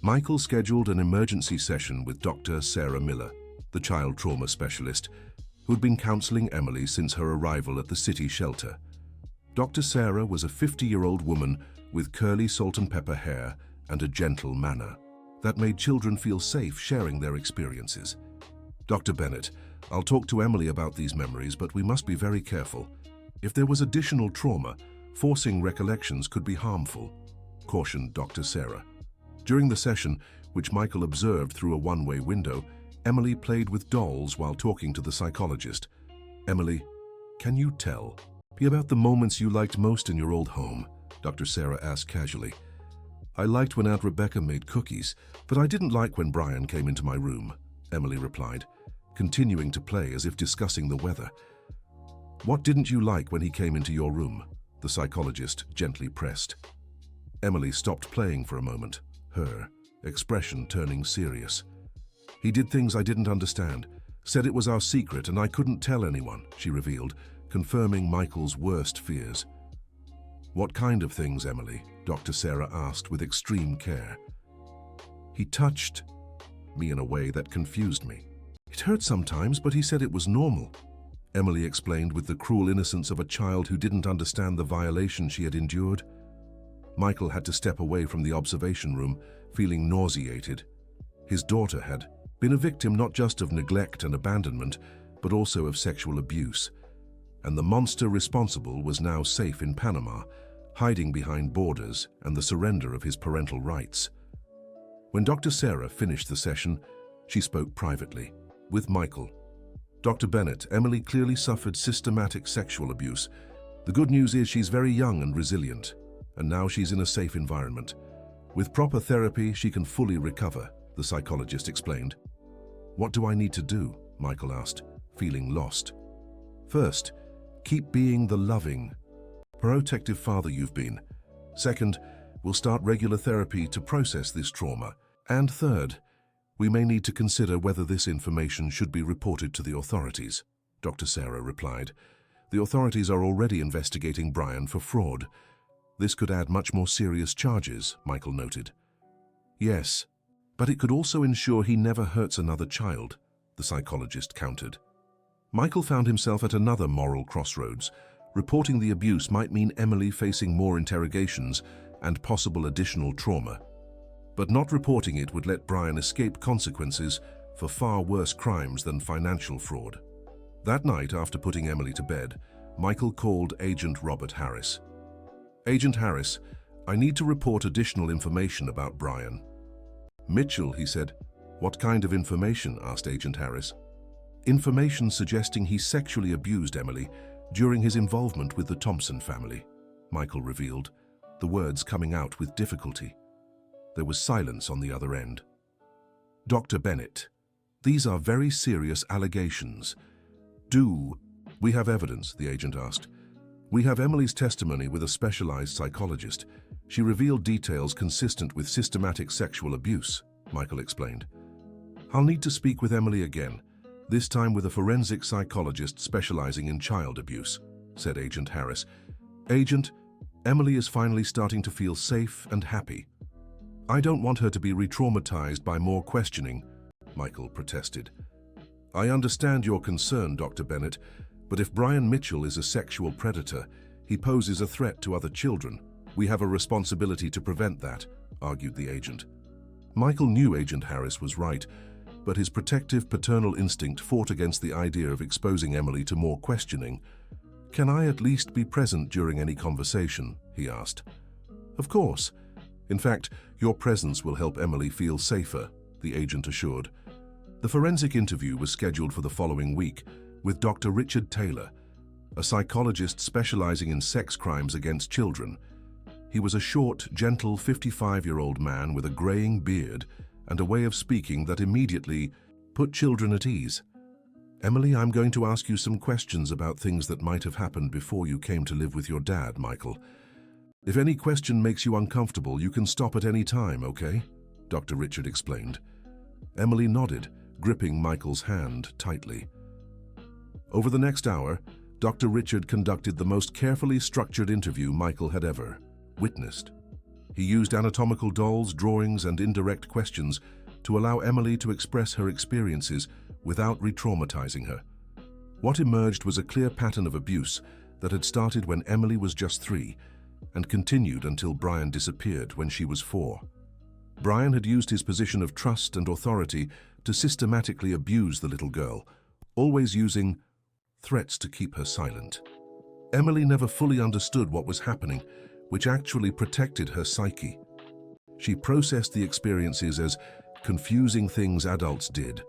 Michael scheduled an emergency session with Dr. Sarah Miller, the child trauma specialist, who had been counseling Emily since her arrival at the city shelter. Dr. Sarah was a 50-year-old woman with curly salt and pepper hair and a gentle manner that made children feel safe sharing their experiences. "Dr. Bennett, I'll talk to Emily about these memories, but we must be very careful. If there was additional trauma, forcing recollections could be harmful," cautioned Dr. Sarah. During the session, which Michael observed through a one-way window, Emily played with dolls while talking to the psychologist. "Emily, can you tell me about the moments you liked most in your old home?" Dr. Sarah asked casually. "I liked when Aunt Rebecca made cookies, but I didn't like when Brian came into my room," Emily replied, continuing to play as if discussing the weather. "What didn't you like when he came into your room?" the psychologist gently pressed. Emily stopped playing for a moment, her expression turning serious. "He did things I didn't understand, said it was our secret and I couldn't tell anyone," she revealed, confirming Michael's worst fears. "What kind of things, Emily?" Dr. Sarah asked with extreme care. "He touched me in a way that confused me. It hurt sometimes, but he said it was normal," Emily explained with the cruel innocence of a child who didn't understand the violation she had endured. Michael had to step away from the observation room, feeling nauseated. His daughter had been a victim not just of neglect and abandonment, but also of sexual abuse. And the monster responsible was now safe in Panama, hiding behind borders and the surrender of his parental rights. When Dr. Sarah finished the session, she spoke privately with Michael. "Dr. Bennett, Emily clearly suffered systematic sexual abuse. The good news is she's very young and resilient, and now she's in a safe environment. With proper therapy, she can fully recover, the psychologist explained. What do I need to do? Michael asked, feeling lost. First, keep being the loving, protective father you've been. Second, we'll start regular therapy to process this trauma. And third, we may need to consider whether this information should be reported to the authorities, Dr. Sarah replied. The authorities are already investigating Brian for fraud. This could add much more serious charges, Michael noted. Yes, but it could also ensure he never hurts another child, the psychologist countered. Michael found himself at another moral crossroads. Reporting the abuse might mean Emily facing more interrogations and possible additional trauma. But not reporting it would let Brian escape consequences for far worse crimes than financial fraud. That night, after putting Emily to bed, Michael called Agent Robert Harris. Agent Harris, I need to report additional information about Brian. Mitchell, he said. What kind of information? Asked Agent Harris. Information suggesting he sexually abused Emily during his involvement with the Thompson family, Michael revealed, the words coming out with difficulty. There was silence on the other end. Dr. Bennett, these are very serious allegations. Do we have evidence? The agent asked. We have Emily's testimony with a specialized psychologist. She revealed details consistent with systematic sexual abuse, Michael explained. I'll need to speak with Emily again, this time with a forensic psychologist specializing in child abuse, said Agent Harris. Agent, Emily is finally starting to feel safe and happy. I don't want her to be re-traumatized by more questioning, Michael protested. I understand your concern, Dr. Bennett, but if Brian Mitchell is a sexual predator, he poses a threat to other children. We have a responsibility to prevent that, argued the agent. Michael knew Agent Harris was right, but his protective paternal instinct fought against the idea of exposing Emily to more questioning. Can I at least be present during any conversation? He asked. Of course. In fact, your presence will help Emily feel safer, the agent assured. The forensic interview was scheduled for the following week with Dr. Richard Taylor, a psychologist specializing in sex crimes against children. He was a short, gentle 55-year-old man with a graying beard and a way of speaking that immediately put children at ease. Emily, I'm going to ask you some questions about things that might have happened before you came to live with your dad, Michael. If any question makes you uncomfortable, you can stop at any time, okay? Dr. Richard explained. Emily nodded, gripping Michael's hand tightly. Over the next hour, Dr. Richard conducted the most carefully structured interview Michael had ever witnessed. He used anatomical dolls, drawings, and indirect questions to allow Emily to express her experiences without re-traumatizing her. What emerged was a clear pattern of abuse that had started when Emily was just 3 and continued until Brian disappeared when she was 4. Brian had used his position of trust and authority to systematically abuse the little girl, always using threats to keep her silent. Emily never fully understood what was happening, which actually protected her psyche. She processed the experiences as confusing things adults did,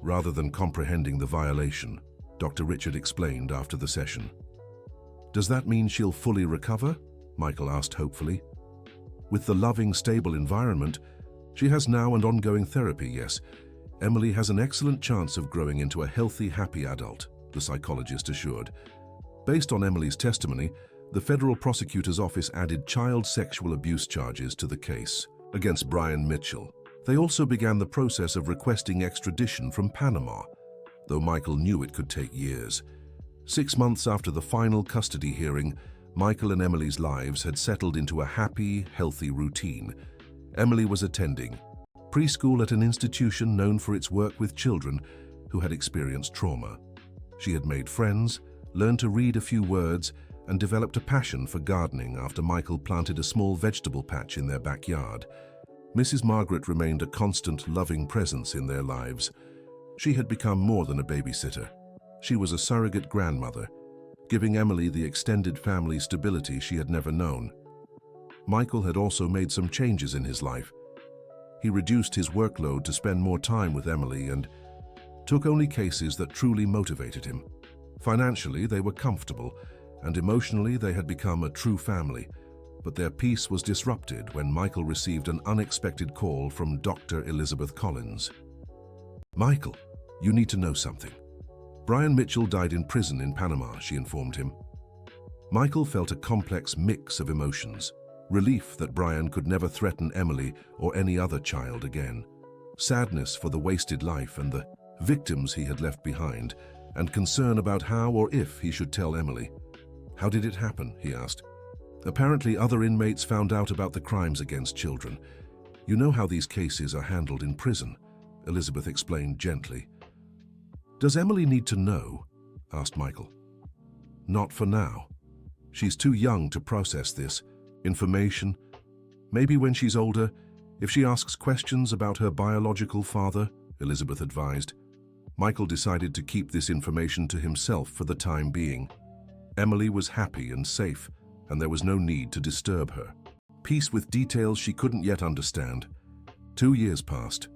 rather than comprehending the violation, Dr. Richard explained after the session. Does that mean she'll fully recover? Michael asked hopefully. With the loving, stable environment, she has now and ongoing therapy, yes. Emily has an excellent chance of growing into a healthy, happy adult, the psychologist assured. Based on Emily's testimony, the federal prosecutor's office added child sexual abuse charges to the case against Brian Mitchell. They also began the process of requesting extradition from Panama, though Michael knew it could take years. 6 months after the final custody hearing, Michael and Emily's lives had settled into a happy, healthy routine. Emily was attending preschool at an institution known for its work with children who had experienced trauma. She had made friends, learned to read a few words, and developed a passion for gardening after Michael planted a small vegetable patch in their backyard. Mrs. Margaret remained a constant, loving presence in their lives. She had become more than a babysitter. She was a surrogate grandmother, giving Emily the extended family stability she had never known. Michael had also made some changes in his life. He reduced his workload to spend more time with Emily and took only cases that truly motivated him. Financially, they were comfortable, and emotionally, they had become a true family. But their peace was disrupted when Michael received an unexpected call from Dr. Elizabeth Collins. "Michael, you need to know something. Brian Mitchell died in prison in Panama," she informed him. Michael felt a complex mix of emotions: relief that Brian could never threaten Emily or any other child again, sadness for the wasted life and the victims he had left behind, and concern about how or if he should tell Emily. "How did it happen?" he asked. "Apparently other inmates found out about the crimes against children. You know how these cases are handled in prison," Elizabeth explained gently. "Does Emily need to know?" asked Michael. "Not for now. She's too young to process this information. Maybe when she's older, if she asks questions about her biological father," Elizabeth advised. Michael decided to keep this information to himself for the time being. Emily was happy and safe, and there was no need to disturb her. Peace with details she couldn't yet understand. 2 years passed.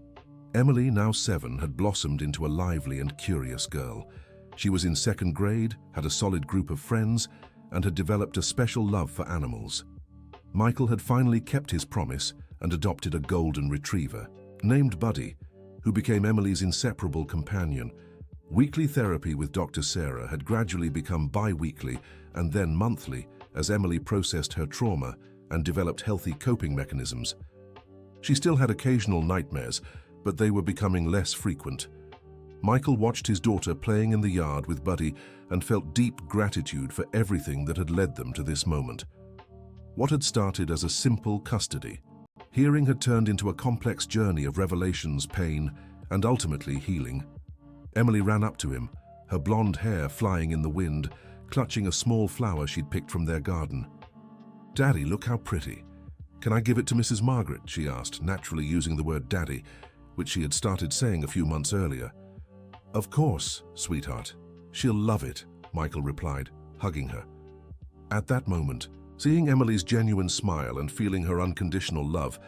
Emily, now 7, had blossomed into a lively and curious girl. She was in 2nd grade, had a solid group of friends, and had developed a special love for animals. Michael had finally kept his promise and adopted a golden retriever, named Buddy, who became Emily's inseparable companion. Weekly therapy with Dr. Sarah had gradually become bi-weekly and then monthly as Emily processed her trauma and developed healthy coping mechanisms. She still had occasional nightmares, but they were becoming less frequent. Michael watched his daughter playing in the yard with Buddy and felt deep gratitude for everything that had led them to this moment. What had started as a simple custody, hearing had turned into a complex journey of revelations, pain, and ultimately healing. Emily ran up to him, her blonde hair flying in the wind, clutching a small flower she'd picked from their garden. "Daddy, look how pretty. Can I give it to Mrs. Margaret?" she asked, naturally using the word daddy, which she had started saying a few months earlier. "Of course, sweetheart. She'll love it," Michael replied, hugging her. At that moment, seeing Emily's genuine smile and feeling her unconditional love,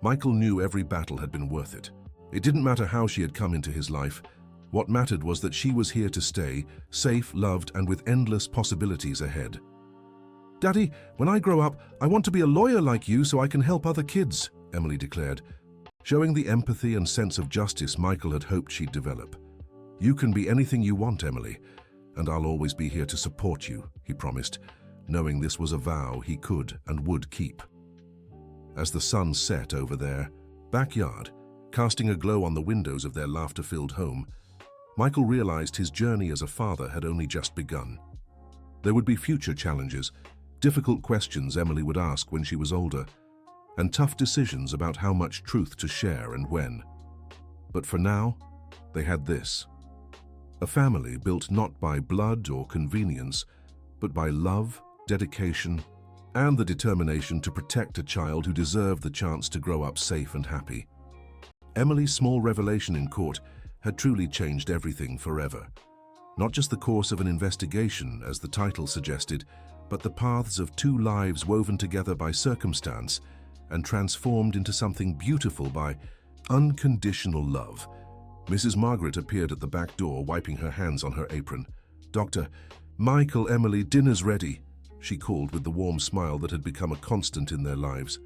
Michael knew every battle had been worth it. It didn't matter how she had come into his life. What mattered was that she was here to stay, safe, loved, and with endless possibilities ahead. "Daddy, when I grow up, I want to be a lawyer like you so I can help other kids," Emily declared, showing the empathy and sense of justice Michael had hoped she'd develop. "You can be anything you want, Emily, and I'll always be here to support you," he promised, knowing this was a vow he could and would keep. As the sun set over their backyard, casting a glow on the windows of their laughter-filled home, Michael realized his journey as a father had only just begun. There would be future challenges, difficult questions Emily would ask when she was older, and tough decisions about how much truth to share and when. But for now, they had this: a family built not by blood or convenience, but by love, dedication, and the determination to protect a child who deserved the chance to grow up safe and happy. Emily's small revelation in court had truly changed everything forever. Not just the course of an investigation, as the title suggested, but the paths of 2 lives woven together by circumstance and transformed into something beautiful by unconditional love. Mrs. Margaret appeared at the back door, wiping her hands on her apron. "Doctor, Michael, Emily, dinner's ready," she called with the warm smile that had become a constant in their lives.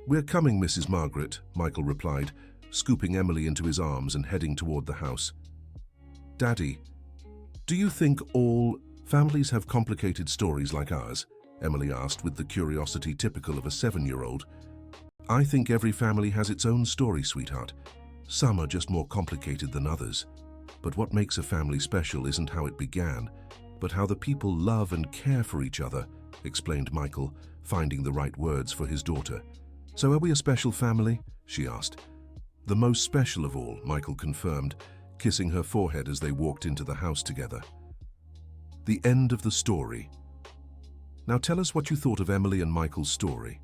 "We're coming, Mrs. Margaret," Michael replied, scooping Emily into his arms and heading toward the house. "Daddy, do you think all families have complicated stories like ours?" Emily asked with the curiosity typical of a 7-year-old. "I think every family has its own story, sweetheart. Some are just more complicated than others. But what makes a family special isn't how it began, but how the people love and care for each other," explained Michael, finding the right words for his daughter. "So are we a special family?" she asked. "The most special of all," Michael confirmed, kissing her forehead as they walked into the house together. The end of the story. Now tell us what you thought of Emily and Michael's story.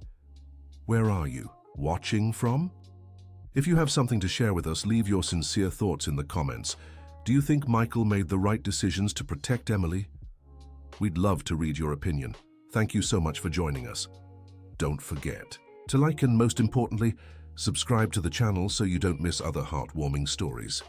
Where are you watching from? If you have something to share with us, leave your sincere thoughts in the comments. Do you think Michael made the right decisions to protect Emily? We'd love to read your opinion. Thank you so much for joining us. Don't forget to like and, most importantly, subscribe to the channel so you don't miss other heartwarming stories.